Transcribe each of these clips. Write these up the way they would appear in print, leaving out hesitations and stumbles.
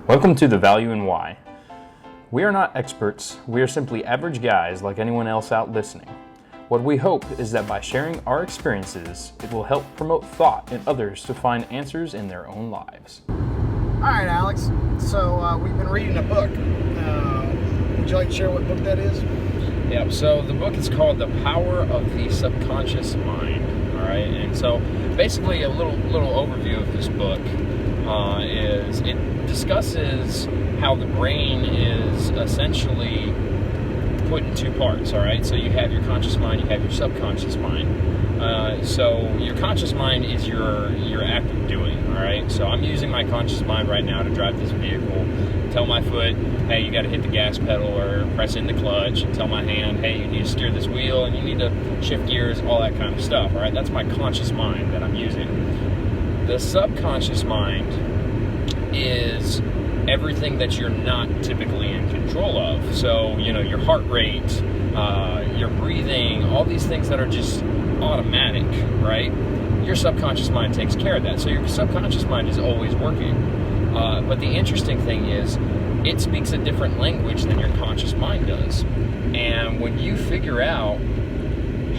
Welcome to The Value in Why. We are not experts, we are simply average guys like anyone else out listening. What we hope is that by sharing our experiences, it will help promote thought in others to find answers in their own lives. All right, Alex. So we've been reading a book. Would you like to share what book that is? Yeah, so the book is called The Power of the Subconscious Mind. All right, and so basically a little overview of this book is it discusses how the brain is essentially put in two parts. All right, so you have your conscious mind, you have your subconscious mind. So your conscious mind is your active doing. All right, so I'm using my conscious mind right now to drive this vehicle. Tell my foot, hey, you got to hit the gas pedal or press in the clutch, and tell my hand, hey, you need to steer this wheel and you need to shift gears, all that kind of stuff. All right, that's my conscious mind that I'm using. The subconscious mind is everything that you're not typically in control of. So, your heart rate, your breathing, all these things that are just automatic, right? Your subconscious mind takes care of that. So your subconscious mind is always working. But the interesting thing is, it speaks a different language than your conscious mind does. And when you figure out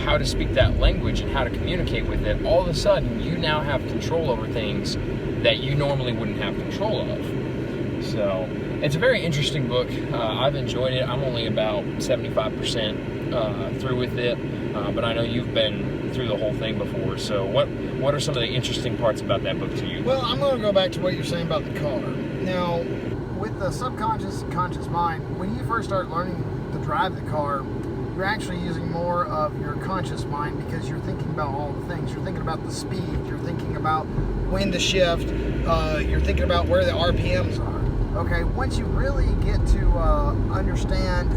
how to speak that language and how to communicate with it, all of a sudden you now have control over things that you normally wouldn't have control of. So it's a very interesting book. I've enjoyed it. I'm only about 75% through with it, but I know you've been through the whole thing before. So what are some of the interesting parts about that book to you? Well, I'm going to go back to what you're saying about the car. Now, with the subconscious and conscious mind, when you first start learning to drive the car, you're actually using more of your conscious mind because you're thinking about all the things. You're thinking about the speed. You're thinking about when to shift. You're thinking about where the RPMs are. Okay, once you really get to understand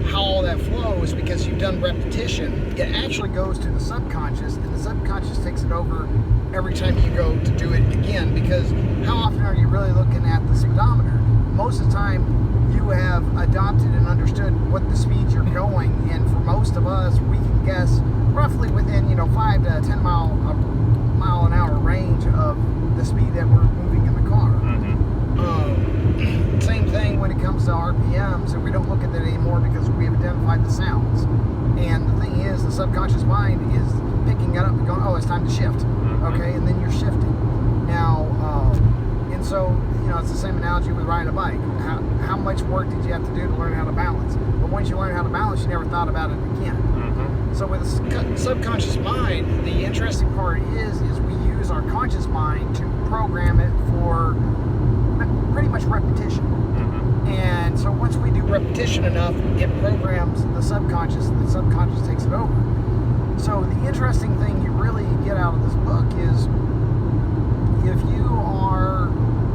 how all that flows, because you've done repetition, it actually goes to the subconscious, and the subconscious takes it over every time you go to do it again, because how often are you really looking at the speedometer? Most of the time, you have adopted and understood what the speeds you're going, and for most of us, we can guess roughly within 5 to 10 mile an hour range of the speed that we're moving in the car. Same thing when it comes to RPMs, and we don't look at that anymore because we've identified the sounds. And the thing is, the subconscious mind is picking it up and going, oh, it's time to shift. Okay, and then you're shifting. Now, and so, it's the same analogy with riding a bike. How much work did you have to do to learn how to balance? But once you learn how to balance, you never thought about it again. So with the subconscious mind, the interesting part is we use our conscious mind to program it for pretty much repetition. And so once we do repetition enough, it programs the subconscious, and the subconscious takes it over. So the interesting thing you really get out of this book is if you are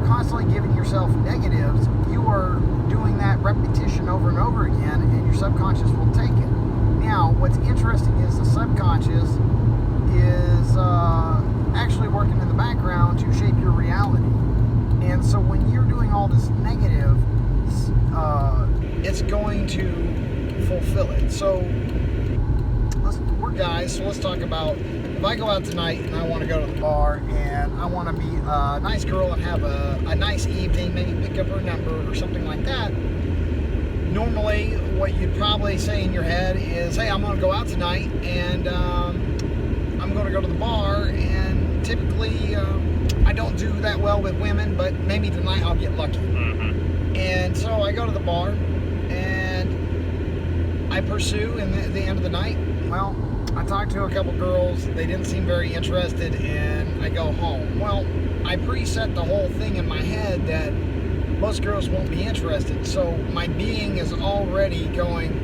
constantly giving yourself negatives, you are doing that repetition over and over again, and your subconscious will take it. Now, what's interesting is the subconscious is actually working in the background to shape your reality. And so when you're doing all this negative, it's going to fulfill it. So we're guys, so let's talk about, if I go out tonight and I want to go to the bar and I want to be a nice girl and have a nice evening, maybe pick up her number or something like that, normally what you'd probably say in your head is, hey, I'm going to go out tonight and I'm going to go to the bar, and typically I don't do that well with women, but maybe tonight I'll get lucky. And so I go to the bar and I pursue, and at the end of the night, well, I talked to a couple girls, they didn't seem very interested, and I go home. Well, I preset the whole thing in my head that most girls won't be interested, so my being is already going,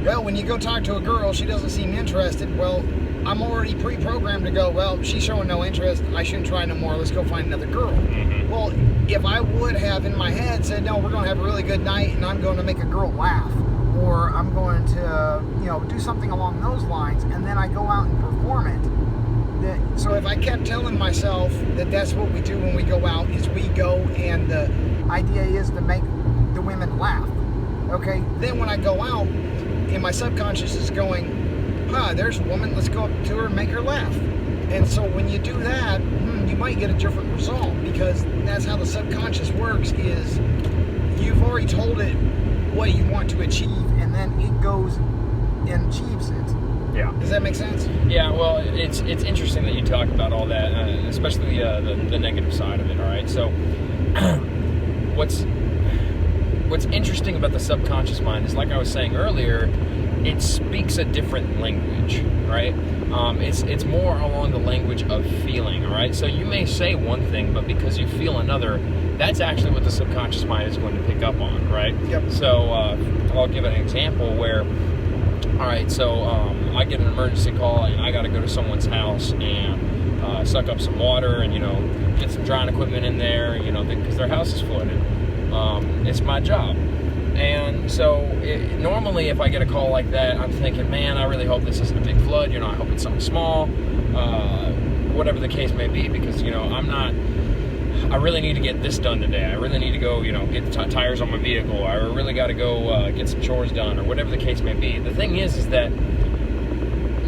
well, when you go talk to a girl, she doesn't seem interested. Well, I'm already pre-programmed to go, well, she's showing no interest, I shouldn't try no more, let's go find another girl. Well, if I would have in my head said, no, we're going to have a really good night and I'm going to make a girl laugh, or I'm going to, do something along those lines, and then I go out and perform it. So if I kept telling myself that that's what we do when we go out, is we go and the idea is to make the women laugh, okay? Then when I go out, and my subconscious is going, there's a woman, let's go up to her and make her laugh. And so when you do that, you you might get a different result, because that's how the subconscious works. Is you've already told it what you want to achieve, and then it goes and achieves it. Yeah. Does that make sense? Yeah, well, it's interesting that you talk about all that, especially the negative side of it, all right? So what's interesting about the subconscious mind is, like I was saying earlier, it speaks a different language, right? It's more along the language of feeling, all right? So you may say one thing, but because you feel another, that's actually what the subconscious mind is going to pick up on, right? Yep. So I'll give an example where, all right, so I get an emergency call and I got to go to someone's house and suck up some water and, get some drying equipment in there, because their house is flooded. It's my job. And so normally if I get a call like that, I'm thinking, man, I really hope this isn't a big flood. I hope it's something small, whatever the case may be, because, I really need to get this done today. I really need to go, get tires on my vehicle. I really got to go get some chores done, or whatever the case may be. The thing is that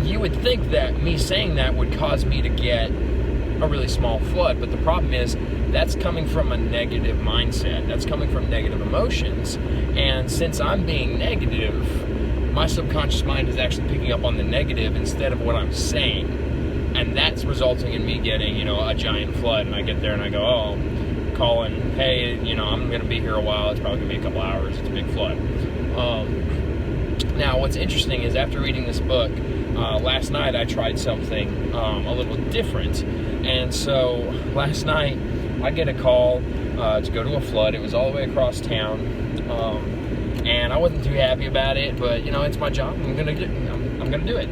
you would think that me saying that would cause me to get a really small flood, but the problem is that's coming from a negative mindset. That's coming from negative emotions. And since I'm being negative, my subconscious mind is actually picking up on the negative instead of what I'm saying. And that's resulting in me getting, a giant flood. And I get there and I go, calling, hey, I'm going to be here a while. It's probably going to be a couple hours. It's a big flood. Now, what's interesting is after reading this book, last night I tried something a little different. And so last night I get a call to go to a flood. It was all the way across town. And I wasn't too happy about it, but, it's my job. I'm going to do it,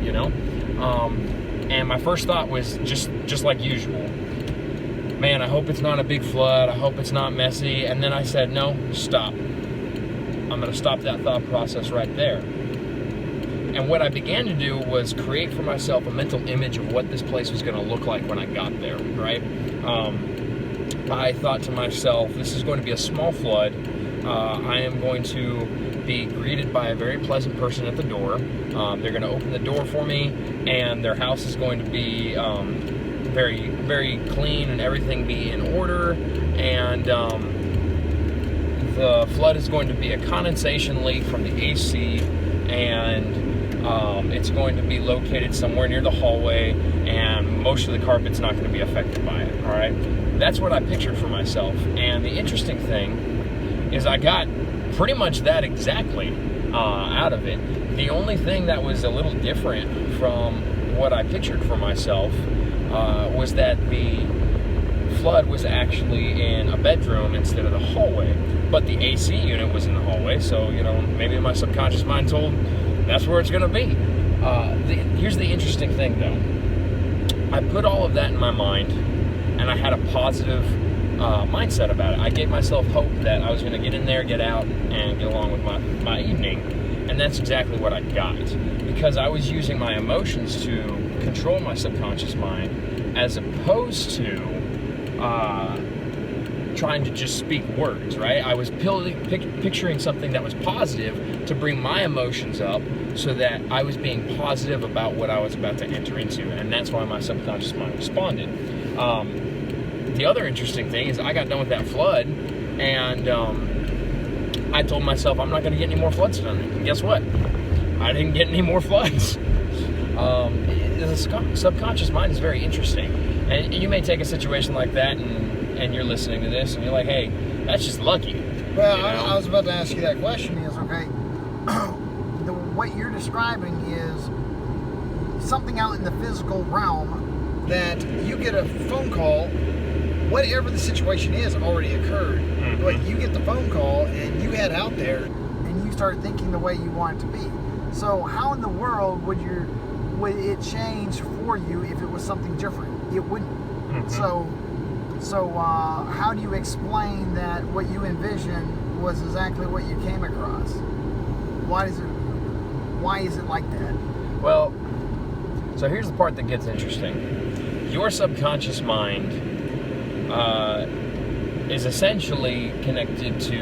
And my first thought was just like usual. Man, I hope it's not a big flood. I hope it's not messy. And then I said, no, stop. I'm going to stop that thought process right there. And what I began to do was create for myself a mental image of what this place was going to look like when I got there, right? I thought to myself, this is going to be a small flood. I am going to be greeted by a very pleasant person at the door. They're going to open the door for me, and their house is going to be very, very clean and everything be in order. And the flood is going to be a condensation leak from the AC, and it's going to be located somewhere near the hallway, and most of the carpet's not going to be affected by it, all right? That's what I pictured for myself. And the interesting thing is I got pretty much that exactly out of it. The only thing that was a little different from what I pictured for myself was that the flood was actually in a bedroom instead of the hallway. But the AC unit was in the hallway, so, maybe my subconscious mind told that's where it's going to be. Here's the interesting thing, though. I put all of that in my mind, and I had a positive mindset about it. I gave myself hope that I was going to get in there, get out, and get along with my evening. And that's exactly what I got. Because I was using my emotions to control my subconscious mind, as opposed to trying to just speak words, right? I was picturing something that was positive to bring my emotions up, so that I was being positive about what I was about to enter into. And that's why my subconscious mind responded. The other interesting thing is I got done with that flood, and I told myself I'm not going to get any more floods done. And guess what? I didn't get any more floods. The subconscious mind is very interesting. And you may take a situation like that, and you're listening to this, and you're like, hey, that's just lucky. Well, I was about to ask you that question is, okay, what you're describing is something out in the physical realm that you get a phone call. Whatever the situation is already occurred, but you get the phone call and you head out there and you start thinking the way you want it to be. So how in the world would it change for you if it was something different? It wouldn't. Mm-hmm. So how do you explain that what you envisioned was exactly what you came across? Why is it like that? Well, so here's the part that gets interesting. Your subconscious mind is essentially connected to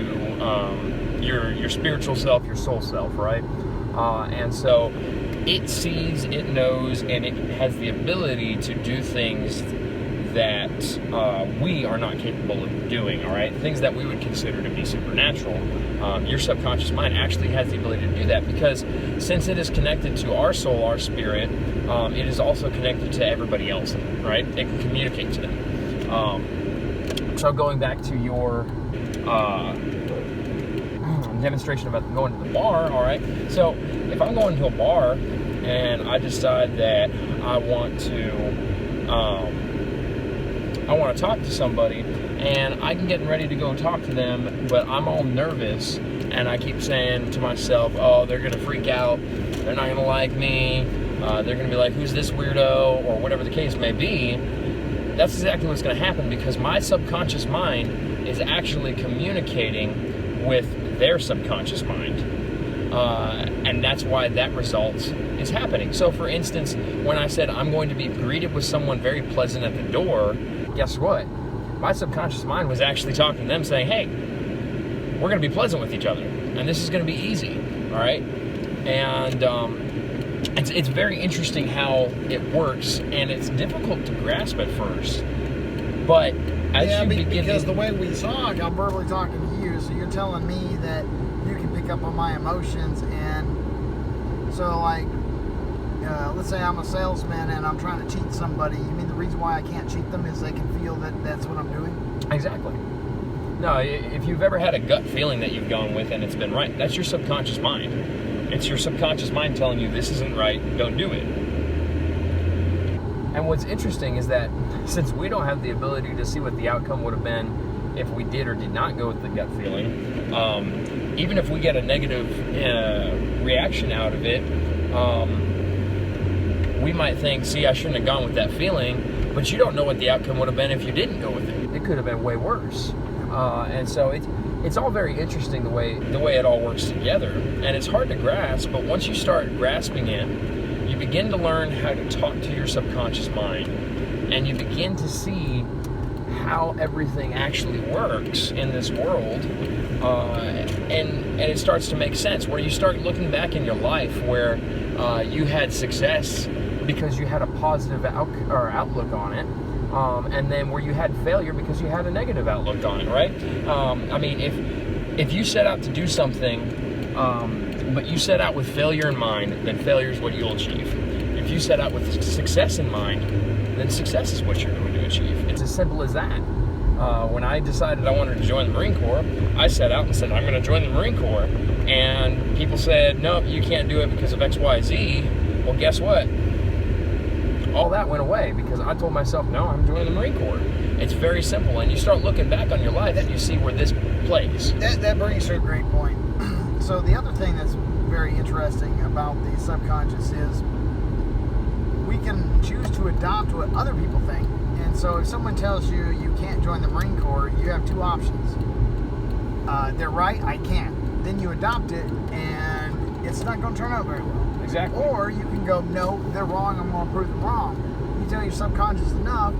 your spiritual self, your soul self, right? And so it sees, it knows, and it has the ability to do things that we are not capable of doing, all right? Things that we would consider to be supernatural. Your subconscious mind actually has the ability to do that because since it is connected to our soul, our spirit, it is also connected to everybody else, right? It can communicate to them. So going back to your demonstration about going to the bar, all right? So if I'm going to a bar and I decide that I want to talk to somebody, and I'm getting ready to go talk to them, but I'm all nervous, and I keep saying to myself, oh, they're gonna freak out, they're not gonna like me, they're gonna be like, who's this weirdo, or whatever the case may be. That's exactly what's gonna happen, because my subconscious mind is actually communicating with their subconscious mind. And that's why that result is happening. So for instance, when I said I'm going to be greeted with someone very pleasant at the door, guess what? My subconscious mind was actually talking to them saying, hey, we're going to be pleasant with each other, and this is going to be easy, all right? And it's very interesting how it works, and it's difficult to grasp at first. But as you begin... Because the way we talk, I'm verbally talking to you, so you're telling me that you can pick up on my emotions, and so like, let's say I'm a salesman and I'm trying to cheat somebody. You mean the reason why I can't cheat them is they can feel that that's what I'm doing? Exactly. No, if you've ever had a gut feeling that you've gone with and it's been right, that's your subconscious mind. It's your subconscious mind telling you this isn't right, don't do it. And what's interesting is that since we don't have the ability to see what the outcome would have been if we did or did not go with the gut feeling, even if we get a negative reaction out of it, we might think, see, I shouldn't have gone with that feeling, but you don't know what the outcome would have been if you didn't go with it. It could have been way worse. And so it's all very interesting the way it all works together. And it's hard to grasp, but once you start grasping it, you begin to learn how to talk to your subconscious mind, and you begin to see how everything actually works in this world, and it starts to make sense, where you start looking back in your life where you had success because you had a positive outlook on it, and then where you had failure because you had a negative outlook on it, right? I mean, if you set out to do something, but you set out with failure in mind, then failure is what you'll achieve. If you set out with success in mind, then success is what you're going to achieve. It's as simple as that. When I decided I wanted to join the Marine Corps, I set out and said, I'm going to join the Marine Corps. And people said, no, you can't do it because of X, Y, Z. Well, guess what? All that went away because I told myself, no, I'm joining the Marine Corps. It's very simple. And you start looking back on your life and you see where this plays. That brings to a great point. So the other thing that's very interesting about the subconscious is we can choose to adopt what other people think. And so if someone tells you you can't join the Marine Corps, you have two options. They're right, I can't. Then you adopt it, and it's not going to turn out very well. Exactly. Or you can go, no, they're wrong, I'm going to prove them wrong. You tell your subconscious enough,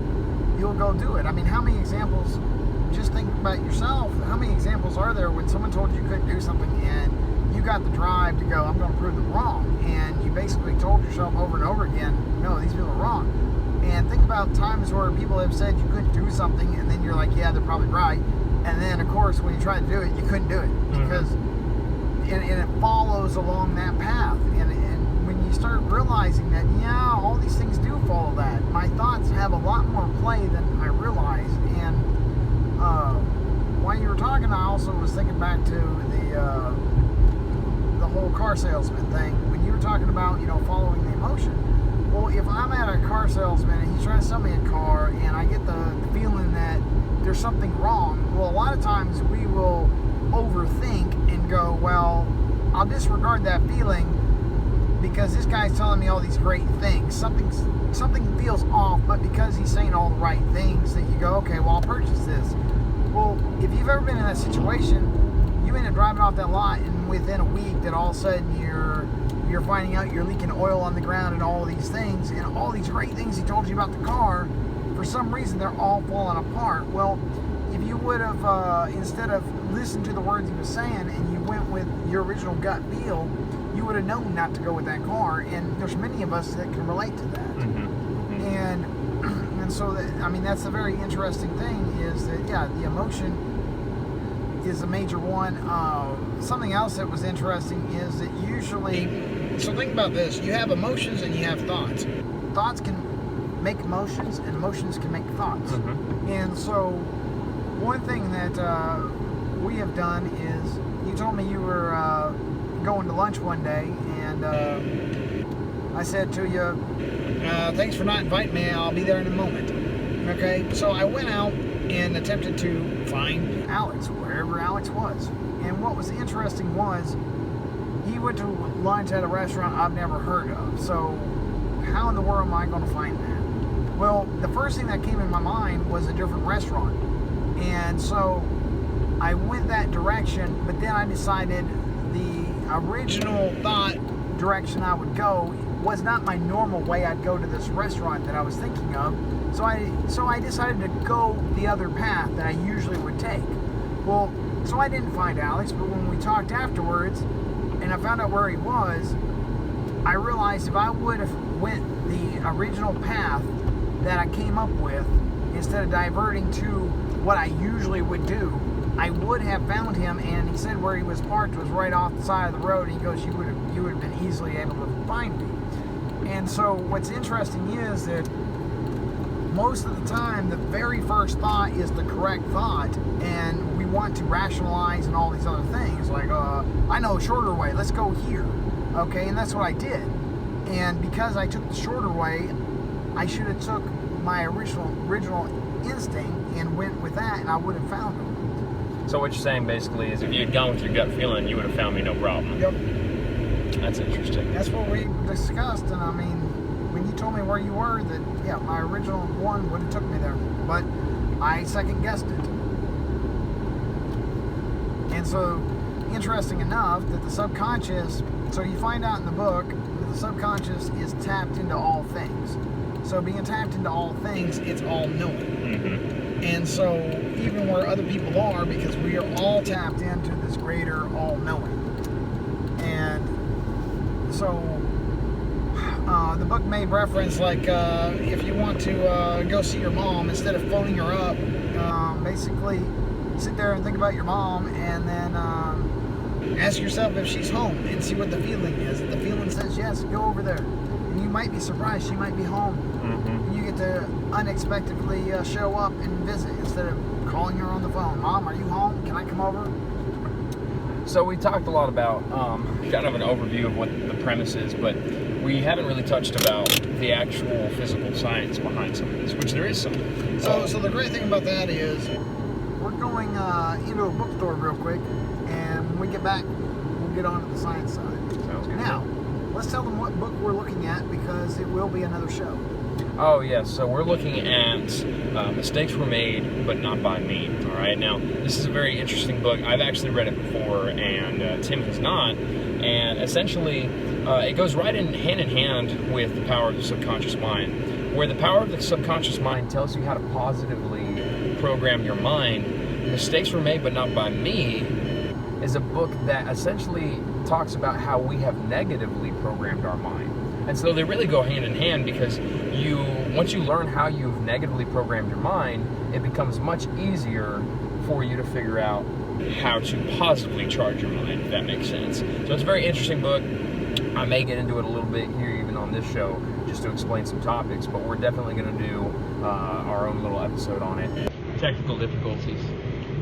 you'll go do it. I mean, how many examples, just think about yourself, how many examples are there when someone told you you couldn't do something and you got the drive to go, I'm going to prove them wrong, and you basically told yourself over and over again, no, these people are wrong. And think about times where people have said you couldn't do something, and then you're like, yeah, they're probably right. And then, of course, when you try to do it, you couldn't do it. Because and it follows along that path. And when you start realizing that, yeah, all these things do follow that. My thoughts have a lot more play than I realize. And while you were talking, I also was thinking back to the whole car salesman thing. When you were talking about, following the emotion. Well, if I'm at a car salesman and he's trying to sell me a car and I get the feeling that there's something wrong, well, a lot of times we will overthink and go, well, I'll disregard that feeling because this guy's telling me all these great things. Something feels off, but because he's saying all the right things, that you go, okay, well, I'll purchase this. Well, if you've ever been in that situation, you end up driving off that lot, and within a week, that all of a sudden you're finding out you're leaking oil on the ground and all these things, and all these great things he told you about the car, for some reason they're all falling apart. Well, if you would have, instead of listened to the words he was saying and you went with your original gut feel, you would have known not to go with that car. And there's many of us that can relate to that. And so that's a very interesting thing, is that, yeah, the emotion is a major one. Something else that was interesting is that usually, so think about this, you have emotions and you have thoughts. Thoughts can make emotions, and emotions can make thoughts. And so one thing that we have done is, you told me you were going to lunch one day, and I said to you, thanks for not inviting me, I'll be there in a moment. Okay, so I went out and attempted to find Alex, wherever Alex was. And what was interesting was, he went to lunch at a restaurant I've never heard of. So how in the world am I going to find that? Well, the first thing that came in my mind was a different restaurant. And so I went that direction, but then I decided the original thought direction I would go was not my normal way I'd go to this restaurant that I was thinking of. So I decided to go the other path that I usually would take. Well, so I didn't find Alex, but when we talked afterwards and I found out where he was, I realized if I would have went the original path that I came up with, instead of diverting to what I usually would do, I would have found him. And he said where he was parked was right off the side of the road. And he goes, you would have been easily able to find me. And so what's interesting is that most of the time, the very first thought is the correct thought, and we want to rationalize and all these other things, like, I know a shorter way, let's go here. Okay, and that's what I did. And because I took the shorter way, I should have took my original instinct and went with that, and I would have found him. So what you're saying basically is, if you had gone with your gut feeling, you would have found me no problem. Yep. That's interesting. That's what we discussed, and I mean, when you told me where you were, that, yeah, my original one would have took me there, but I second guessed it. And so, interesting enough, that the subconscious, so you find out in the book that the subconscious is tapped into all things. So being tapped into all things, it's all knowing. And so even where other people are, because we are all tapped into this greater all knowing. And so the book made reference, like, if you want to go see your mom, instead of phoning her up, basically sit there and think about your mom, and then ask yourself if she's home and see what the feeling is. If the feeling says yes, go over there. And you might be surprised, she might be home. And you get to unexpectedly show up and visit, instead of calling her on the phone. Mom, are you home? Can I come over? So we talked a lot about kind of an overview of what the premise is, but we haven't really touched about the actual physical science behind some of this, which there is some. So the great thing about that is, we're going into a bookstore real quick, and when we get back, we'll get on to the science side. Sounds good. Now, let's tell them what book we're looking at, because it will be another show. Oh, yes. So we're looking at Mistakes Were Made, But Not By Me. All right. Now, this is a very interesting book. I've actually read it before, and Tim has not. And essentially, it goes right hand in hand with the power of the subconscious mind, where the power of the subconscious mind tells you how to positively program your mind. Mistakes Were Made, But Not By Me is a book that essentially talks about how we have negatively programmed our mind. And so they really go hand in hand, because once you learn how you've negatively programmed your mind, it becomes much easier for you to figure out how to positively charge your mind, if that makes sense. So it's a very interesting book. I may get into it a little bit here, even on this show, just to explain some topics, but we're definitely going to do our own little episode on it. Technical difficulties.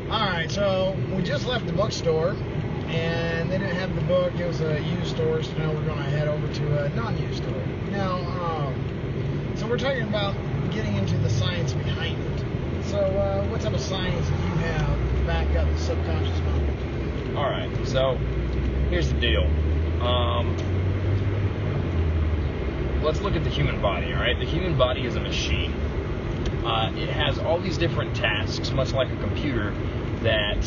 Alright, so we just left the bookstore, and they didn't have the book. It was a used store, so now we're going to head over to a non-used store. Now, so we're talking about getting into the science behind it. So what type of science do you have to back up the subconscious mind? Alright, so here's the deal. Let's look at the human body, alright? The human body is a machine. It has all these different tasks, much like a computer, that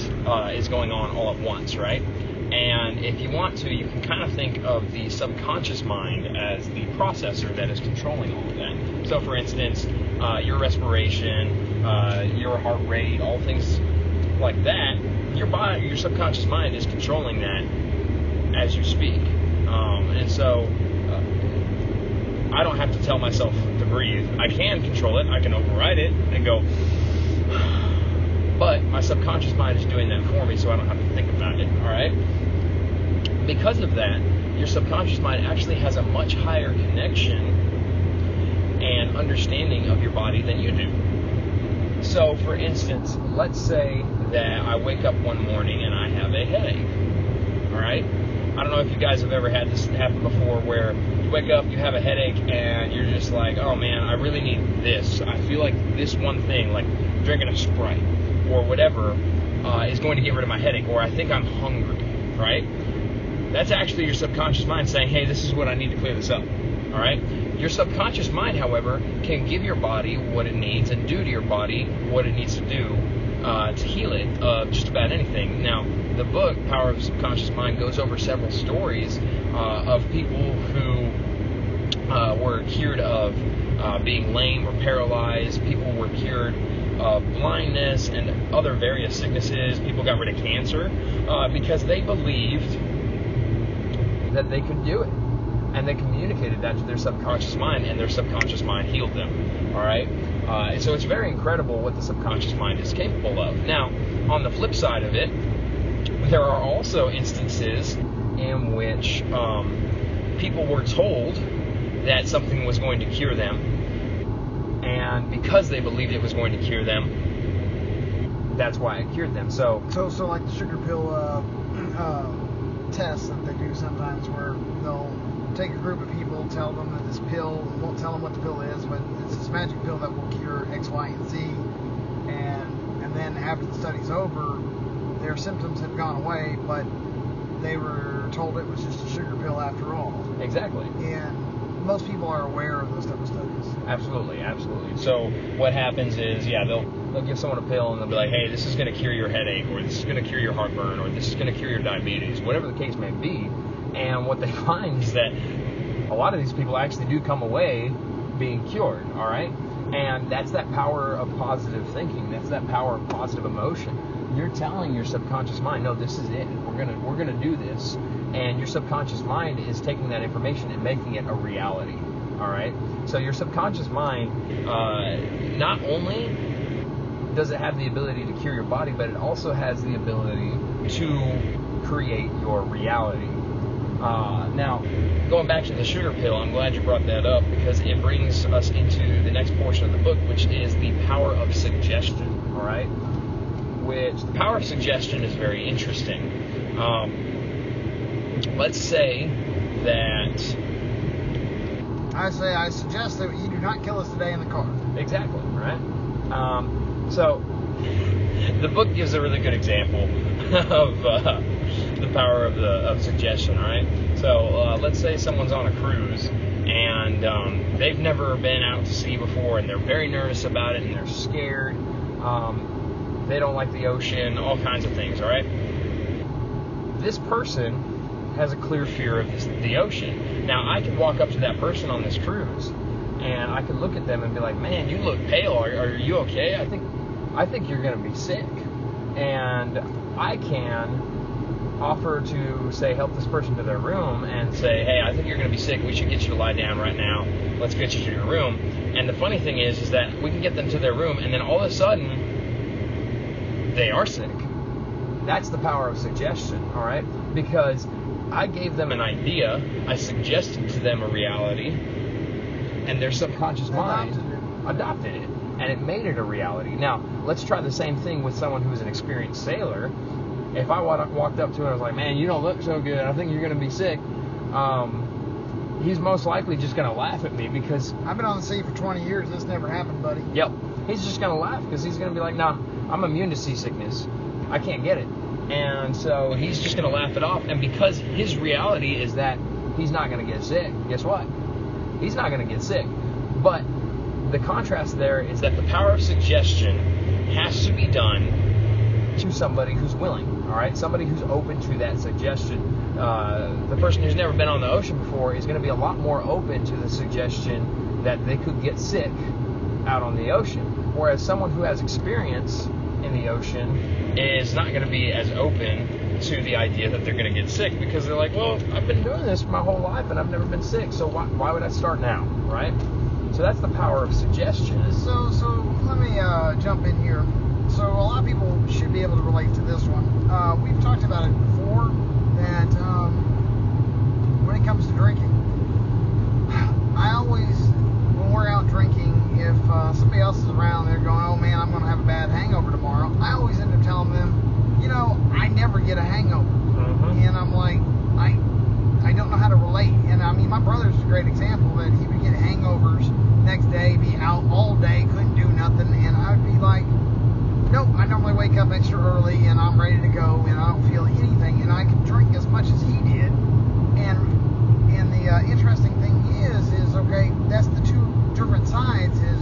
is going on all at once, right? And if you want to, you can kind of think of the subconscious mind as the processor that is controlling all of that. So, for instance, your respiration, your heart rate, all things like that, your body, your subconscious mind is controlling that as you speak. And so I don't have to tell myself to breathe. I can control it. I can override it and go, but my subconscious mind is doing that for me, so I don't have to think about it, all right? Because of that, your subconscious mind actually has a much higher connection and understanding of your body than you do. So, for instance, let's say that I wake up one morning and I have a headache, all right? I don't know if you guys have ever had this happen before, where you wake up, you have a headache, and you're just like, oh man, I really need this. I feel like this one thing, like drinking a Sprite or whatever, is going to get rid of my headache, or I think I'm hungry, right? That's actually your subconscious mind saying, hey, this is what I need to clear this up, all right? Your subconscious mind, however, can give your body what it needs and do to your body what it needs to do to heal it, just about anything. Now, the book, Power of the Subconscious Mind, goes over several stories of people who were cured of being lame or paralyzed. People were cured of blindness and other various sicknesses. People got rid of cancer because they believed that they could do it. And they communicated that to their subconscious mind, and their subconscious mind healed them. All right? So it's very incredible what the subconscious mind is capable of. Now, on the flip side of it, there are also instances in which people were told that something was going to cure them, and because they believed it was going to cure them, that's why it cured them. So like the sugar pill tests that they do sometimes, where they'll take a group of people, tell them that this pill, won't tell them what the pill is, but it's this magic pill that will cure X, Y, and Z, and then after the study's over, their symptoms have gone away, but they were told it was just a sugar pill after all. Exactly. And most people are aware of those type of studies. Absolutely. So what happens is, they'll give someone a pill and they'll be like, hey, this is going to cure your headache, or this is going to cure your heartburn, or this is going to cure your diabetes, whatever the case may be. And what they find is that a lot of these people actually do come away being cured, all right? And that's that power of positive thinking. That's that power of positive emotion. You're telling your subconscious mind, no, this is it. We're gonna do this. And your subconscious mind is taking that information and making it a reality, all right? So your subconscious mind, not only does it have the ability to cure your body, but it also has the ability to create your reality. Now, going back to the sugar pill, I'm glad you brought that up, because it brings us into the next portion of the book, which is the power of suggestion, all right? Which, the power of suggestion is very interesting. Let's say that... I suggest that you do not kill us today in the car. Exactly, right? So, the book gives a really good example of the power of suggestion, all right? So let's say someone's on a cruise and they've never been out to sea before, and they're very nervous about it, and they're scared. They don't like the ocean, all kinds of things, all right? This person has a clear fear of the ocean. Now, I could walk up to that person on this cruise, and I could look at them and be like, man, you look pale. Are you okay? I think you're going to be sick. And I can offer to, say, help this person to their room and say, hey, I think you're going to be sick. We should get you to lie down right now. Let's get you to your room. And the funny thing is that we can get them to their room, and then all of a sudden, they are sick. That's the power of suggestion, all right? Because I gave them an idea, I suggested to them a reality, and their subconscious mind adopted it, and it made it a reality. Now, let's try the same thing with someone who's an experienced sailor. If I walked up to him and I was like, man, you don't look so good, I think you're going to be sick, he's most likely just going to laugh at me, because... I've been on the sea for 20 years, this never happened, buddy. Yep. He's just going to laugh, because he's going to be like, nah, I'm immune to seasickness. I can't get it. And so he's just going to laugh it off. And because his reality is that he's not going to get sick, guess what? He's not going to get sick. But the contrast there is that the power of suggestion has to be done to somebody who's willing, all right? Somebody who's open to that suggestion. The person who's never been on the ocean before is going to be a lot more open to the suggestion that they could get sick out on the ocean. Whereas someone who has experience in the ocean is not going to be as open to the idea that they're going to get sick, because they're like, well, I've been doing this my whole life and I've never been sick, so why would I start now, right? So that's the power of suggestion. So let me jump in here. So a lot of people should be able to relate to this one. We've talked about it before, that when it comes to drinking, I always, when we're out drinking, if somebody else is around, they're going, oh man, I'm going to have a bad hangover tomorrow, I always end up telling them, you know, I never get a hangover. And I'm like, I don't know how to relate. And I mean, my brother's a great example, that he would get hangovers next day, be out all day, couldn't do nothing, and I'd be like, nope, I normally wake up extra early and I'm ready to go and I don't feel anything, and I can drink as much as he did. And the interesting thing is okay, that's the two different sides. Is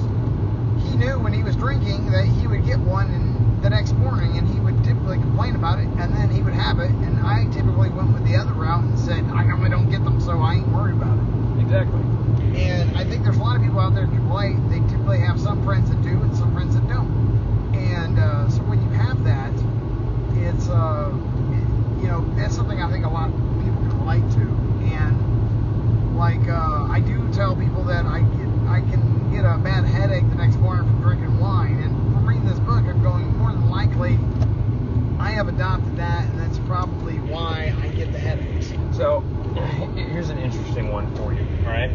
he knew when he was drinking that he would get one and the next morning, and he would typically complain about it, and then he would have it, and I typically went with the other route and said, I normally don't get them, so I ain't worried about it. Exactly. And I think there's a lot of people out there that relate. They typically have some friends that do and some friends that don't. And so when you have that, it's you know, that's something I think a lot of people can relate to. And like I do tell people that I can get a bad headache the next morning from drinking wine. And from reading this book, I'm going, more than likely I have adopted that, and that's probably why I get the headaches. So here's an interesting one for you, all right?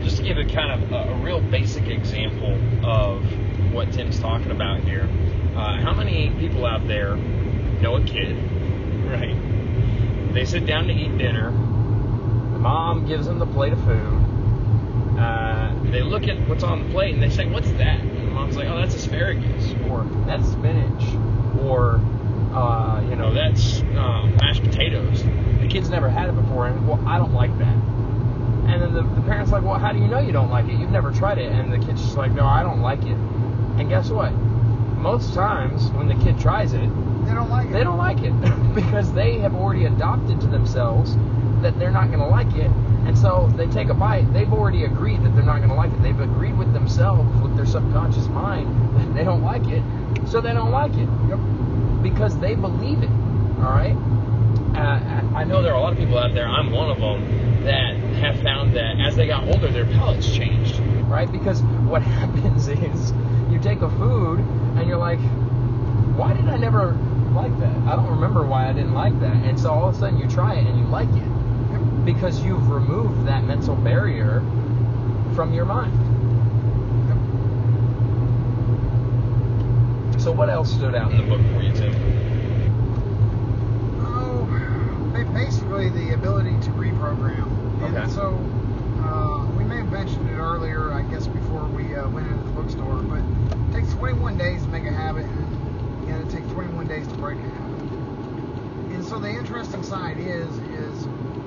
Just to give a kind of a real basic example of what Tim's talking about here. How many people out there know a kid, right? They sit down to eat dinner. The mom gives them the plate of food. They look at what's on the plate and they say, what's that? And the mom's like, oh, that's asparagus, or that's spinach, or you know, that's mashed potatoes. The kid's never had it before, and well, I don't like that. And then the parent's like, well, how do you know you don't like it? You've never tried it. And the kid's just like, no, I don't like it. And guess what? Most times when the kid tries it, They don't like it. They don't like it because they have already adopted to themselves that they're not going to like it. And so they take a bite. They've already agreed that they're not going to like it. They've agreed with themselves, with their subconscious mind, that they don't like it. So they don't like it. Yep. Because they believe it. All right? I know there are a lot of people out there, I'm one of them, that have found that as they got older, their palates changed. Right? Because what happens is you take a food and you're like, why did I never like that? I don't remember why I didn't like that. And so all of a sudden you try it and you like it. Because you've removed that mental barrier from your mind. So what else stood out in the book for you, Tim? Basically the ability to reprogram. Okay. And so we may have mentioned it earlier, I guess, before we went into the bookstore, but it takes 21 days to make a habit, and it takes 21 days to break a habit. And so the interesting side is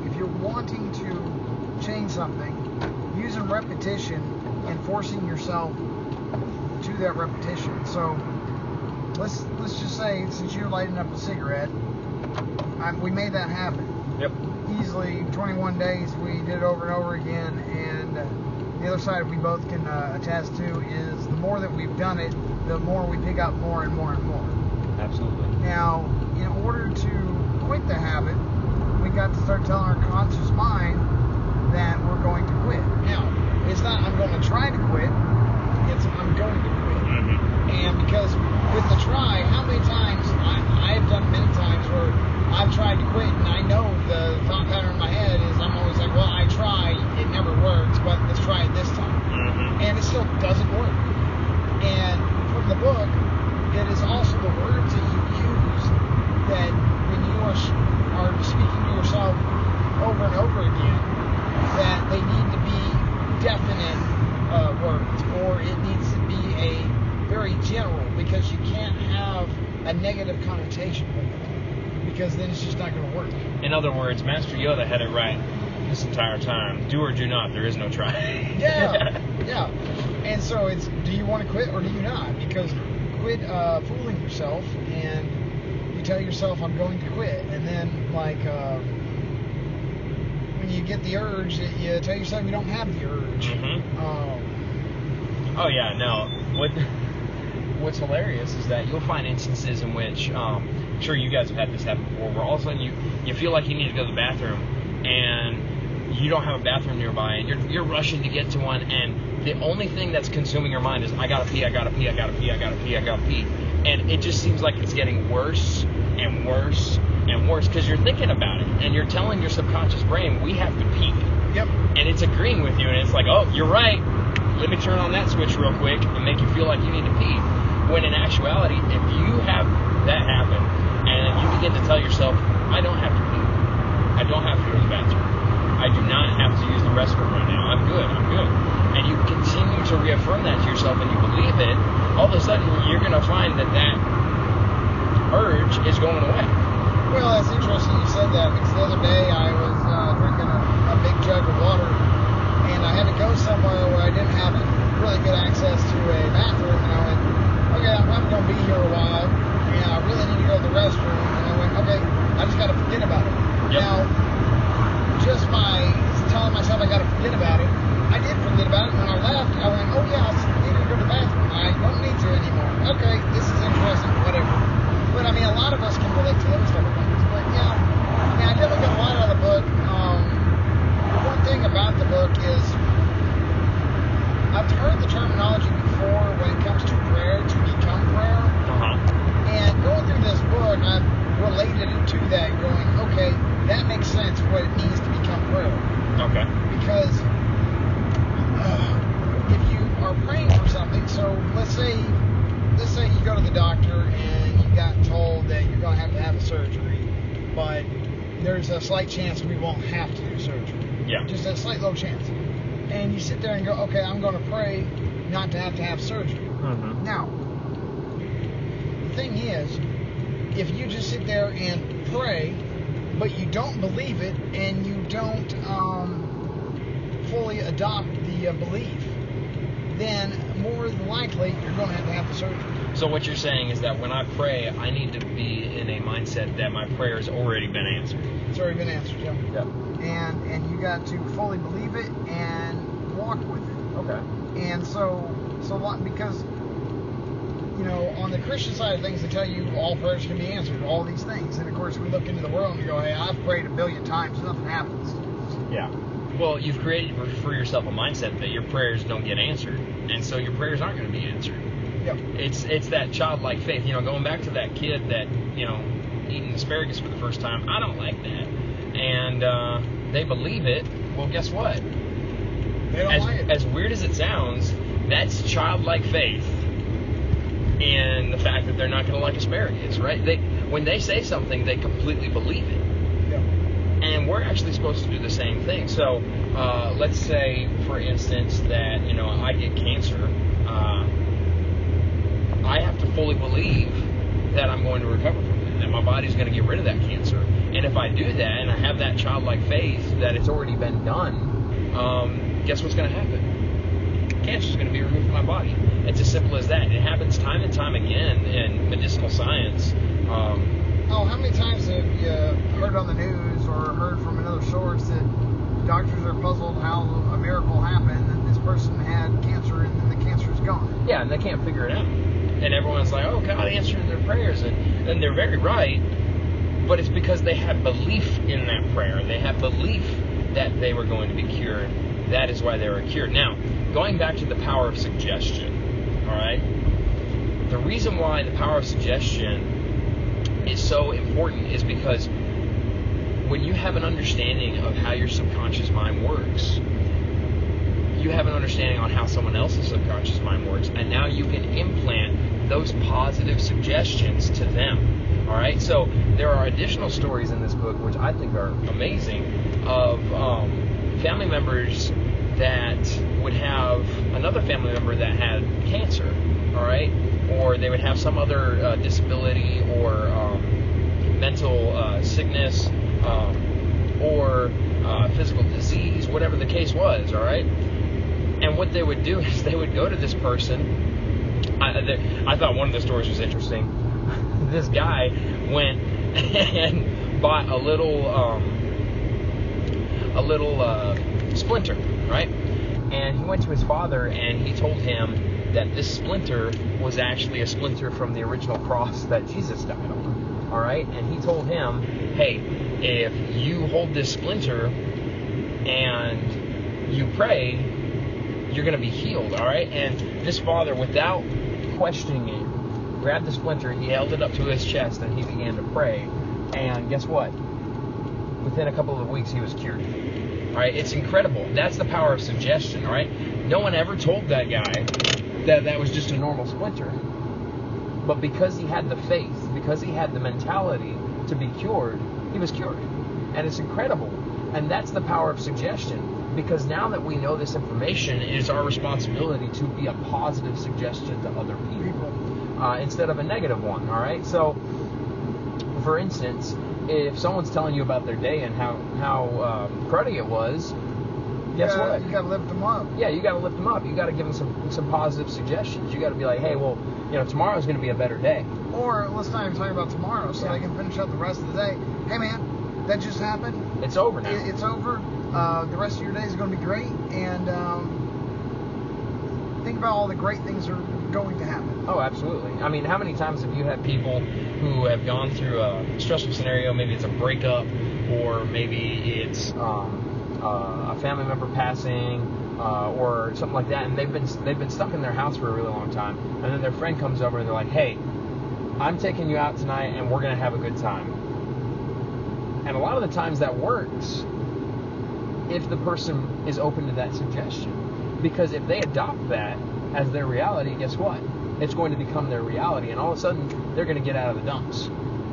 if you're wanting to change something, using repetition and forcing yourself to that repetition. So let's just say, since you're lighting up a cigarette, we made that happen. Yep. Easily 21 days. We did it over and over again, and the other side we both can attest to is the more that we've done it, the more we pick up more and more and more. Absolutely. Now, in order to quit the habit, we got to start telling our conscious mind that we're going to quit. Now, it's not I'm going to try to quit, it's I'm going to quit. Mm-hmm. And because with the try, how many times, I've done many times where I've tried to quit, and I know the thought pattern in my head is I'm always like, well, I try, it never works, but let's try it this time. Mm-hmm. And it still doesn't work. And from the book, it is also the words that you use that when you are speaking to yourself over and over again, that they need to be definite words, or it needs to be a very general, because you can't have a negative connotation with it, because then it's just not going to work. In other words, Master Yoda had it right this entire time. Do or do not. There is no try. Yeah. And so it's, do you want to quit or do you not? Because quit fooling yourself, and you tell yourself, I'm going to quit. And then, like, when you get the urge, you tell yourself you don't have the urge. Mm-hmm. Oh, yeah, no. what's hilarious is that you'll find instances in which, I'm sure you guys have had this happen before, where all of a sudden you feel like you need to go to the bathroom, and you don't have a bathroom nearby, and you're rushing to get to one, and the only thing that's consuming your mind is, I gotta pee, I gotta pee, I gotta pee, I gotta pee, I gotta pee. And it just seems like it's getting worse and worse and worse, because you're thinking about it, and you're telling your subconscious brain, we have to pee. Yep. And it's agreeing with you, and it's like, oh, you're right. Let me turn on that switch real quick and make you feel like you need to pee. When in actuality, if you have that happen and you begin to tell yourself, I don't have to pee. I don't have to go to the bathroom. I do not have to use the restroom right now. I'm good. And you continue to reaffirm that to yourself and you believe it, all of a sudden you're going to find that urge is going away. Well, that's interesting you said that, because the other day I was drinking a big jug of water, and I had to go somewhere where I didn't have really good access to a bathroom, and I went, okay, I'm going to be here a while, and I really need to go to the restroom, and I went, okay, I just got to forget about it. Yep. Now, just by telling myself I got to forget about it, I did forget about it, and when I left, I went, oh yeah, I need to go to the bathroom. I don't need to anymore. Okay, this is interesting, whatever. But I mean, a lot of us can relate to those type of things. But yeah, I mean, I definitely got a lot out of the book. The one thing about the book is, I've heard the terminology before when it comes to prayer, to become prayer. And going through this book, I've related it to that, going, okay, that makes sense what it means to become prayer. Okay. Because if you are praying for something, so let's say you go to the doctor and you got told that you're going to have a surgery, but there's a slight chance we won't have to do surgery. Yeah. Just a slight little chance. And you sit there and go, okay, I'm going to pray not to have surgery. Mm-hmm. Now, the thing is, if you just sit there and pray, but you don't believe it and you don't fully adopt the belief, then more than likely you're going to have the surgery. So what you're saying is that when I pray, I need to be in a mindset that my prayer has already been answered. It's already been answered, yeah. Yep. And you got to fully believe it and walk with it. Okay. And so because, you know, on the Christian side of things, they tell you all prayers can be answered, all these things. And of course, we look into the world and we go, hey, I've prayed 1 billion times, nothing happens. Yeah. Well, you've created for yourself a mindset that your prayers don't get answered, and so your prayers aren't going to be answered. Yep. It's that childlike faith. You know, going back to that kid that, you know, eating asparagus for the first time, I don't like that. And they believe it. Well, guess what? They don't like it. As weird as it sounds, that's childlike faith in the fact that they're not going to like asparagus, right? When they say something, they completely believe it. Yep. And we're actually supposed to do the same thing. So let's say, for instance, that, you know, I get cancer. I have to fully believe that I'm going to recover from it, that my body's going to get rid of that cancer. And if I do that and I have that childlike faith that it's already been done, guess what's going to happen? Cancer's going to be removed from my body. It's as simple as that. It happens time and time again in medicinal science. How many times have you heard on the news or heard from another source that doctors are puzzled how a miracle happened and this person had cancer and then the cancer is gone? Yeah, and they can't figure it out. And everyone's like, oh, God answered their prayers. And they're very right, but it's because they had belief in that prayer. They had belief that they were going to be cured. That is why they were cured. Now, going back to the power of suggestion, all right? The reason why the power of suggestion is so important is because when you have an understanding of how your subconscious mind works, you have an understanding on how someone else's subconscious mind works, and now you can implant those positive suggestions to them. All right, so there are additional stories in this book which I think are amazing of family members that would have another family member that had cancer. All right, or they would have some other disability or mental sickness or physical disease, whatever the case was. All right. And what they would do is they would go to this person. I thought one of the stories was interesting. This guy went and bought a little splinter, right? And he went to his father and he told him that this splinter was actually a splinter from the original cross that Jesus died on. All right, and he told him, hey, if you hold this splinter and you pray, you're going to be healed. All right, and this father, without questioning it, grabbed the splinter, he held it up to his chest, and he began to pray. And guess what? Within a couple of weeks, he was cured. All right, it's incredible. That's the power of suggestion. All right, no one ever told that guy that was just a normal splinter, but because he had the faith, because he had the mentality to be cured, he was cured. And it's incredible. And that's the power of suggestion. Because now that we know this information, it is our responsibility to be a positive suggestion to other people instead of a negative one. All right. So, for instance, if someone's telling you about their day and how cruddy it was, guess what? You gotta lift them up. Yeah, you gotta lift them up. You gotta give them some positive suggestions. You gotta be like, hey, well, tomorrow's gonna be a better day. Or let's not even talk about tomorrow, so they can finish up the rest of the day. Hey, man, that just happened. It's over now. It's over. The rest of your day is going to be great, and think about all the great things that are going to happen. Oh, absolutely. I mean, how many times have you had people who have gone through a stressful scenario? Maybe it's a breakup, or maybe it's a family member passing, or something like that, and they've been stuck in their house for a really long time, and then their friend comes over and they're like, hey, I'm taking you out tonight, and we're going to have a good time. And a lot of the times that works if the person is open to that suggestion. Because if they adopt that as their reality, guess what? It's going to become their reality, and all of a sudden, they're going to get out of the dumps,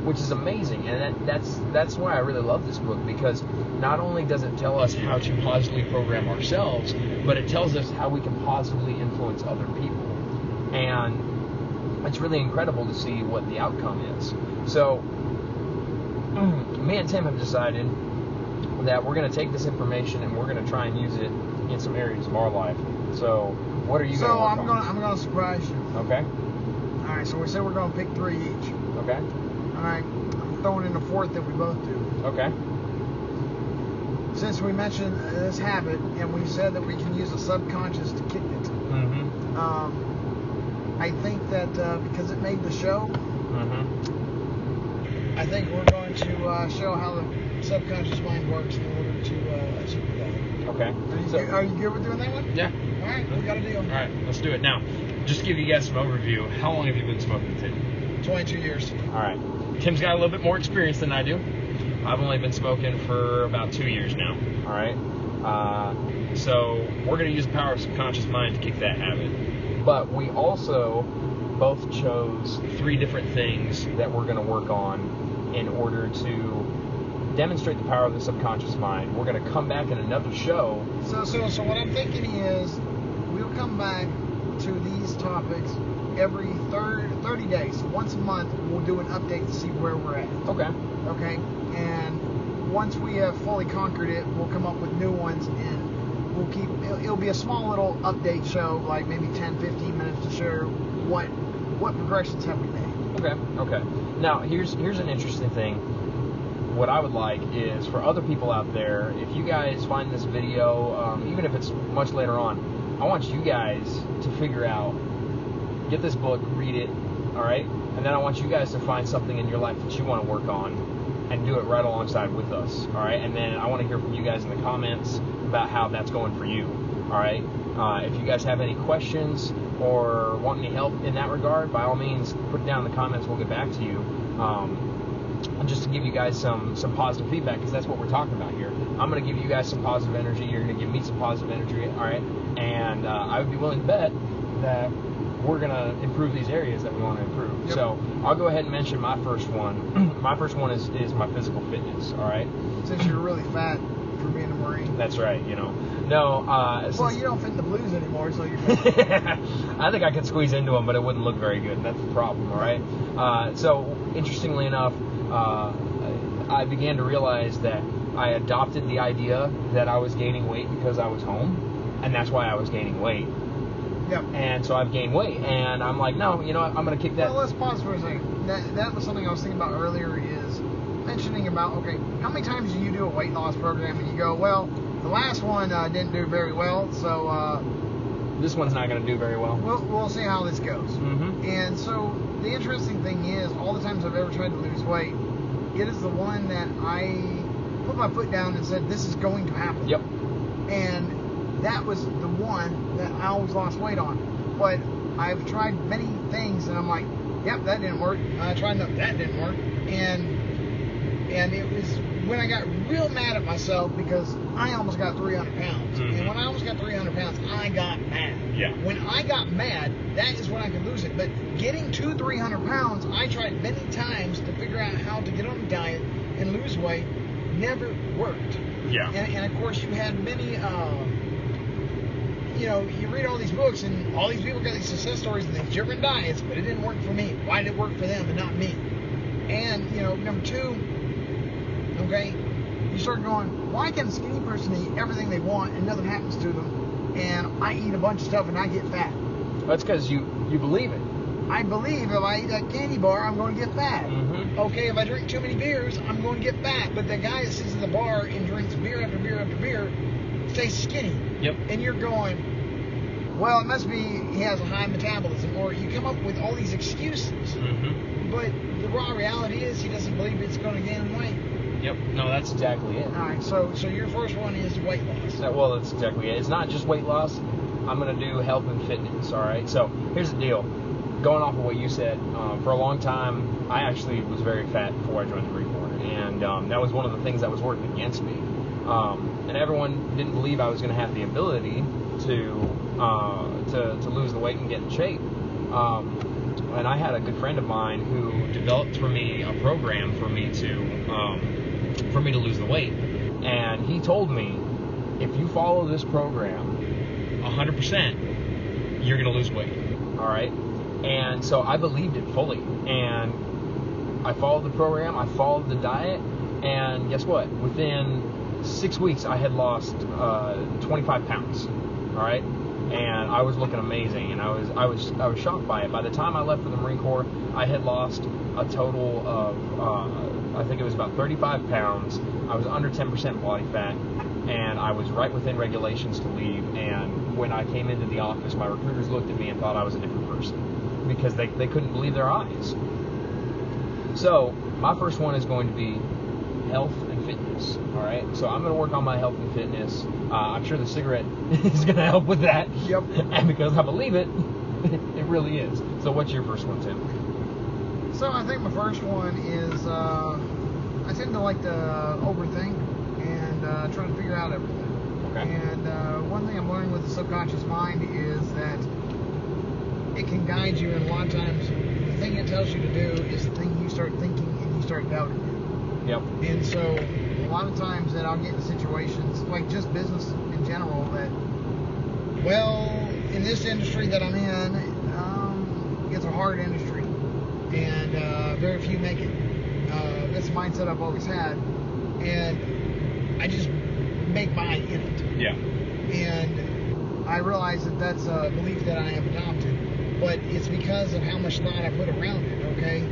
which is amazing. And that's why I really love this book, because not only does it tell us how to positively program ourselves, but it tells us how we can positively influence other people. And it's really incredible to see what the outcome is. So, me and Tim have decided that we're going to take this information and we're going to try and use it in some areas of our life. So, what are you going to work on? I'm going to surprise you. Okay. All right, so we said we're going to pick 3 each. Okay. All right, I'm throwing in a 4th that we both do. Okay. Since we mentioned this habit and we said that we can use the subconscious to kick it, I think that because it made the show, I think we're going to show how the subconscious mind works in order to achieve that. Okay. Are you good with doing that one? Yeah. All right, we got a deal. All right, let's do it. Now, just to give you guys some overview, how long have you been smoking, Tim? 22 years. All right. Tim's got a little bit more experience than I do. I've only been smoking for about 2 years now. All right. So we're going to use the power of subconscious mind to kick that habit. But we also both chose 3 different things that we're going to work on in order to demonstrate the power of the subconscious mind. We're going to come back in another show. So what I'm thinking is we'll come back to these topics every 30 days. So once a month, we'll do an update to see where we're at. Okay. Okay? And once we have fully conquered it, we'll come up with new ones, and we'll keep, it'll be a small little update show, like maybe 10, 15 minutes to share what progressions have we made. Okay. Now, here's an interesting thing. What I would like is for other people out there, if you guys find this video, even if it's much later on, I want you guys to figure out, get this book, read it, all right? And then I want you guys to find something in your life that you want to work on and do it right alongside with us, all right? And then I want to hear from you guys in the comments about how that's going for you, all right? If you guys have any questions or want any help in that regard, by all means, put it down in the comments. We'll get back to you. And just to give you guys some positive feedback, because that's what we're talking about here. I'm going to give you guys some positive energy. You're going to give me some positive energy, all right? And I would be willing to bet that we're going to improve these areas that we want to improve. Yep. So I'll go ahead and mention my first one. My first one is my physical fitness, all right? Since you're really fat for being a Marine. That's right, No. Well, you don't fit in the blues anymore, so you're fat. I think I could squeeze into them, but it wouldn't look very good, and that's the problem, all right? So, interestingly enough, I began to realize that I adopted the idea that I was gaining weight because I was home, and that's why I was gaining weight. Yep. And so I've gained weight, and I'm like, no, you know what, I'm going to kick that. Well, let's pause for a second. That was something I was thinking about earlier, is mentioning about, okay, how many times do you do a weight loss program and you go, well, the last one didn't do very well, so this one's not going to do very well. We'll see how this goes. Mm-hmm. And so the interesting thing is, all the times I've ever tried to lose weight, it is the one that I put my foot down and said, this is going to happen. Yep. And that was the one that I always lost weight on. But I've tried many things, and I'm like, yep, that didn't work. I tried that didn't work. And it was when I got real mad at myself because I almost got 300 pounds. Mm-hmm. And when I almost got 300 pounds, I got mad. Yeah. When I got mad, that is when I could lose it. But getting to 300 pounds, I tried many times to figure out how to get on a diet and lose weight. Never worked. Yeah. And of course, you had many, you read all these books and all these people got these success stories and these different diets, but it didn't work for me. Why did it work for them and not me? And, number two, okay, you start going, why can a skinny person eat everything they want and nothing happens to them? And I eat a bunch of stuff and I get fat. That's because you believe it. I believe if I eat that candy bar, I'm going to get fat. Mm-hmm. Okay, if I drink too many beers, I'm going to get fat. But the guy that sits in the bar and drinks beer after beer after beer stays skinny. Yep. And you're going, well, it must be he has a high metabolism. Or you come up with all these excuses. Mm-hmm. But the raw reality is he doesn't believe it's going to gain weight. Yep. No, that's exactly it. All right, so your first one is weight loss. Well, that's exactly it. It's not just weight loss. I'm going to do health and fitness, all right? So here's the deal. Going off of what you said, for a long time, I actually was very fat before I joined the Marine Corps, and that was one of the things that was working against me. And everyone didn't believe I was going to have the ability to lose the weight and get in shape. And I had a good friend of mine who developed for me a program for me to lose the weight, and he told me, if you follow this program 100%, you're going to lose weight. All right. And so I believed it fully, and I followed the program, I followed the diet, and guess what? Within 6 weeks, I had lost 25 pounds, all right? And I was looking amazing, and I was shocked by it. By the time I left for the Marine Corps, I had lost a total of, I think it was about 35 pounds. I was under 10% body fat, and I was right within regulations to leave. And when I came into the office, my recruiters looked at me and thought I was a different person, because they couldn't believe their eyes. So my first one is going to be health and fitness. All right. So I'm going to work on my health and fitness. I'm sure the cigarette is going to help with that. Yep. And because I believe it, it really is. So what's your first one, Tim? So I think my first one is I tend to like to overthink and try to figure out everything. Okay. And one thing I'm learning with the subconscious mind is that it can guide you, and a lot of times the thing it tells you to do is the thing you start thinking and you start doubting it. Yep. And so a lot of times that I'll get in situations, like just business in general, that, well, in this industry that I'm in, it's a hard industry, and very few make it. That's the mindset I've always had, and I just make by in it. Yeah. And I realize that that's a belief that I have adopted, but it's because of how much thought I put around it, okay?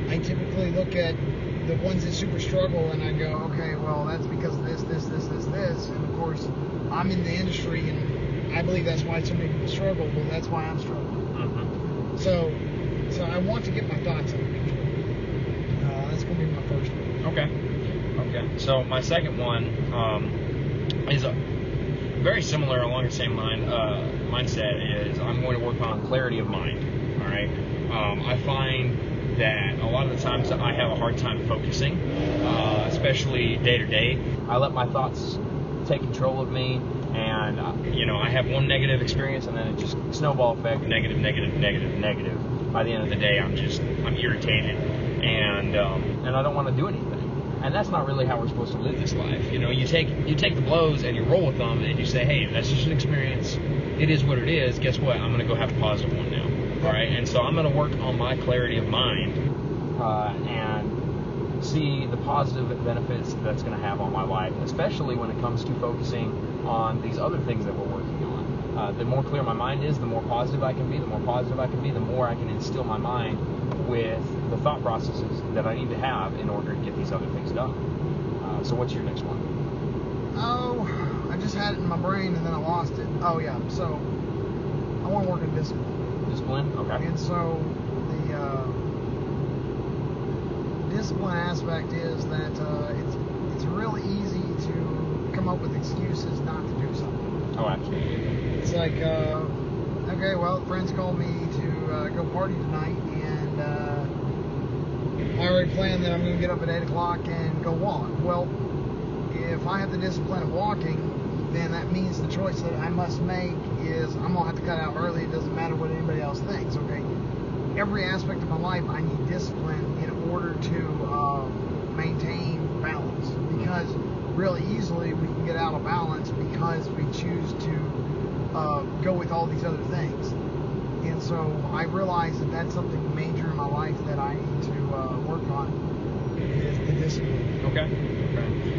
I typically look at the ones that super struggle and I go, okay, well, that's because of this, and of course, I'm in the industry and I believe that's why so many people struggle, well, that's why I'm struggling. Mm-hmm. So I want to get my thoughts under control. That's going to be my first one. Okay. So my second one is very similar, along the same mindset. Is I'm going to work on clarity of mind. All right. I find that a lot of the times I have a hard time focusing, especially day to day. I let my thoughts take control of me, and I have one negative experience, and then it just snowball effect, negative. By the end of the day, I'm irritated, and I don't want to do anything. And that's not really how we're supposed to live this life. You take the blows and you roll with them, and you say, hey, that's just an experience. It is what it is. Guess what? I'm going to go have a positive one now. All right. And so I'm going to work on my clarity of mind and see the positive benefits that's going to have on my life, especially when it comes to focusing on these other things that we're working on. The more clear my mind is, the more positive I can be. The more positive I can be, the more I can instill my mind with the thought processes that I need to have in order to get these other things done. So what's your next one? Oh, I just had it in my brain and then I lost it. Oh yeah, so I want to work in discipline. Discipline? Okay. And so the discipline aspect is that it's really easy to come up with excuses not to do something. Oh, absolutely. It's like, okay, well, friends called me to go party tonight, and I already planned that I'm going to get up at 8 o'clock and go walk. Well, if I have the discipline of walking, then that means the choice that I must make is I'm going to have to cut out early. It doesn't matter what anybody else thinks, okay? Every aspect of my life, I need discipline in order to maintain balance, because really easily we can get out of balance because we choose to go with all these other things. And so I realize that that's something major in my life that I need to work on, is the discipline. Okay.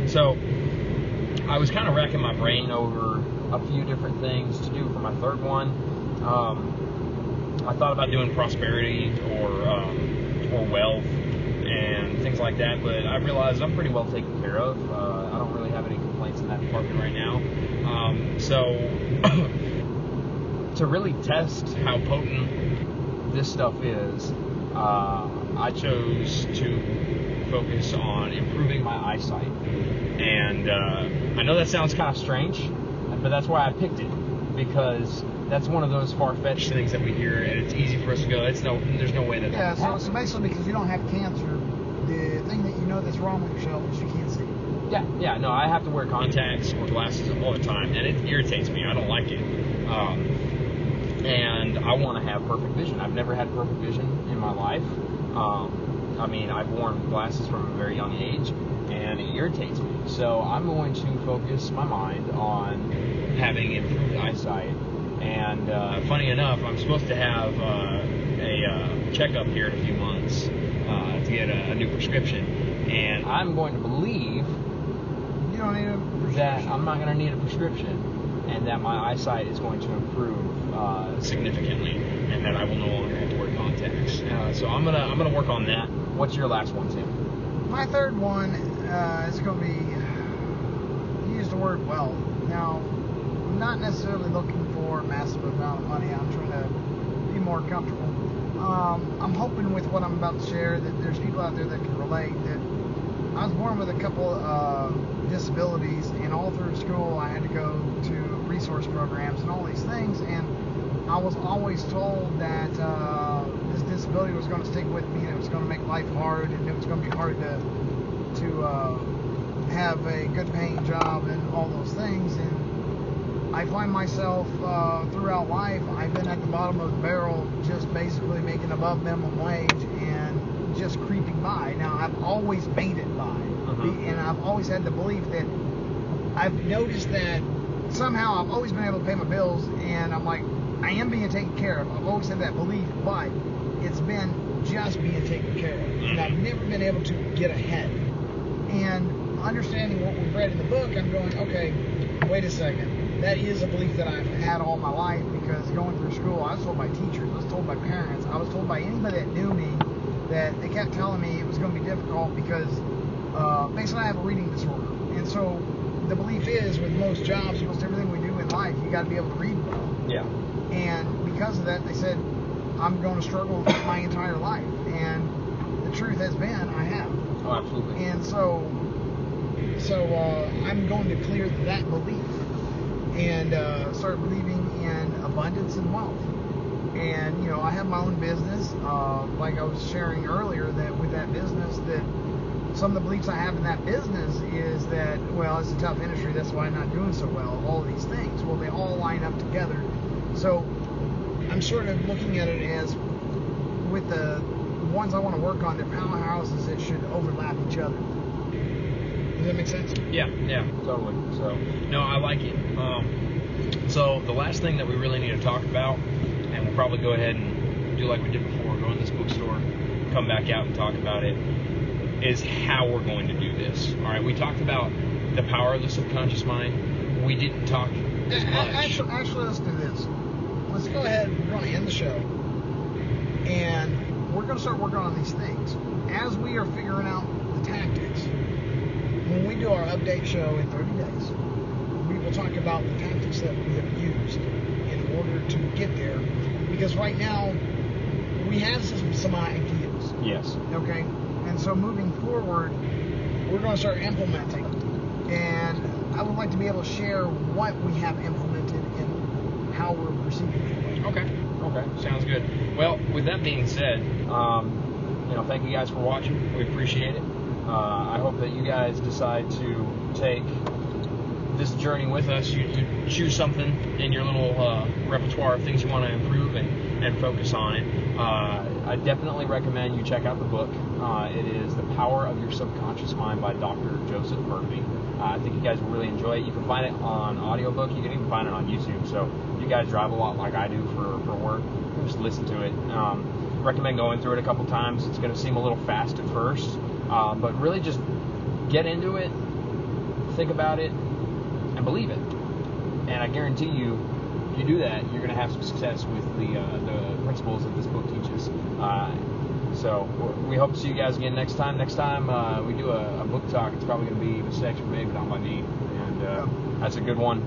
So I was kind of racking my brain over a few different things to do for my third one. I thought about doing prosperity or wealth and things like that, but I realized I'm pretty well taken care of. I don't really have any complaints in that department right now. So to really test how potent this stuff is, I chose to focus on improving my eyesight. And I know that sounds kind of strange, but that's why I picked it, because that's one of those far-fetched things that we hear, and it's easy for us to go, there's no way that Yeah, happens. so basically because you don't have cancer, the thing that you know that's wrong with yourself is you can't see. Yeah, no, I have to wear contacts or glasses all the time, and it irritates me. I don't like it. And I want to have perfect vision. I've never had perfect vision in my life. I mean, I've worn glasses from a very young age, and it irritates me. So I'm going to focus my mind on having improved eyesight. And funny enough, I'm supposed to have a checkup here in a few months to get a new prescription. And I'm going to believe You don't need a prescription. that I'm not going to need a prescription, and that my eyesight is going to improve significantly, and that I will no longer have to wear contacts. So I'm gonna work on that. What's your last one, Tim? My third one is going to be, use the word wealth. Now, I'm not necessarily looking for a massive amount of money. I'm trying to be more comfortable. I'm hoping with what I'm about to share that there's people out there that can relate. That I was born with a couple disabilities, and all through school I had to go to resource programs and all these things, and I was always told that this disability was going to stick with me, and it was going to make life hard, and it was going to be hard to have a good paying job and all those things. And I find myself throughout life, I've been at the bottom of the barrel, just basically making above minimum wage and just creeping by. Now, I've always made it by, and I've always had the belief that I've noticed that somehow I've always been able to pay my bills, and I'm like, I am being taken care of. I've always had that belief, but it's been just being taken care of, and I've never been able to get ahead. And understanding what we've read in the book, I'm going, okay, wait a second. That is a belief that I've had all my life, because going through school, I was told by teachers, I was told by parents, I was told by anybody that knew me, that they kept telling me it was going to be difficult because basically I have a reading disorder. And so the belief is, with most jobs, most everything we do in life, you got to be able to read well. Yeah. And because of that, they said I'm going to struggle my entire life. And the truth has been, I have. Oh, absolutely. And so I'm going to clear that belief and start believing in abundance and wealth. And, you know, I have my own business. Like I was sharing earlier, that with that business, that some of the beliefs I have in that business is that, well, it's a tough industry, that's why I'm not doing so well, all these things. Well, they all line up together. So I'm sort of looking at it as, with the ones I want to work on, they're powerhouses that should overlap each other. Does that make sense? Yeah, totally. So, no, I like it. So the last thing that we really need to talk about, and we'll probably go ahead and do like we did before, go in this bookstore, come back out and talk about it, is how we're going to do this. All right, we talked about the power of the subconscious mind. We didn't talk as much. Actually, let's do this. Let's go ahead. We're going to end the show, and we're going to start working on these things as we are figuring out the tactics. When we do our update show in 30 days, we we'll talk about the tactics that we have used in order to get there. Because right now, we have some ideas. Yes. Okay? And so moving forward, we're going to start implementing. And I would like to be able to share what we have implemented and how we're proceeding. Okay. Sounds good. Well, with that being said, thank you guys for watching. We appreciate it. I hope that you guys decide to take this journey with us. You choose something in your little repertoire of things you want to improve and focus on it. I definitely recommend you check out the book. It is The Power of Your Subconscious Mind by Dr. Joseph Murphy. I think you guys will really enjoy it. You can find it on audiobook. You can even find it on YouTube. So if you guys drive a lot like I do for work, just listen to it. Recommend going through it a couple times. It's going to seem a little fast at first, but really just get into it, think about it, and believe it. And I guarantee you, if you do that, you're going to have some success with the principles that this book teaches. So we hope to see you guys again next time. Next time we do a book talk, it's probably going to be Mistakes Were Made, But Not by Me. And that's a good one.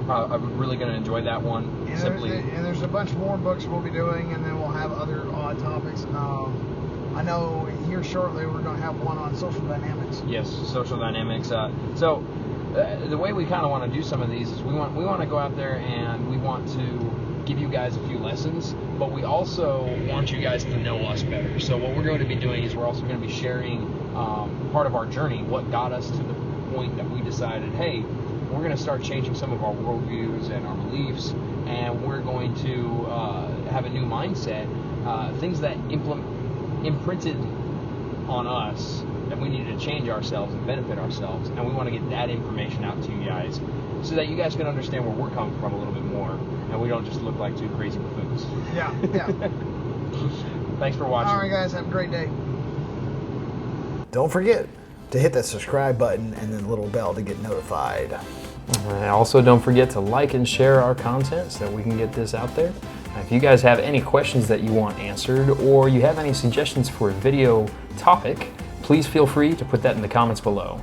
I'm really going to enjoy that one. And there's a bunch more books we'll be doing, and then we'll have other odd topics. I know here shortly we're going to have one on social dynamics. Yes, social dynamics. So the way we kind of want to do some of these is we want to go out there and we want to give you guys a few lessons, but we also want you guys to know us better. So what we're going to be doing is we're also going to be sharing part of our journey, what got us to the point that we decided, hey, we're going to start changing some of our worldviews and our beliefs, and we're going to have a new mindset, things that imprinted on us that we needed to change ourselves and benefit ourselves, and we want to get that information out to you guys so that you guys can understand where we're coming from a little bit more, and we don't just look like two crazy buffoons. Yeah. Thanks for watching. All right, guys, have a great day. Don't forget to hit that subscribe button and then the little bell to get notified. And also, don't forget to like and share our content so that we can get this out there. If you guys have any questions that you want answered, or you have any suggestions for a video topic, please feel free to put that in the comments below.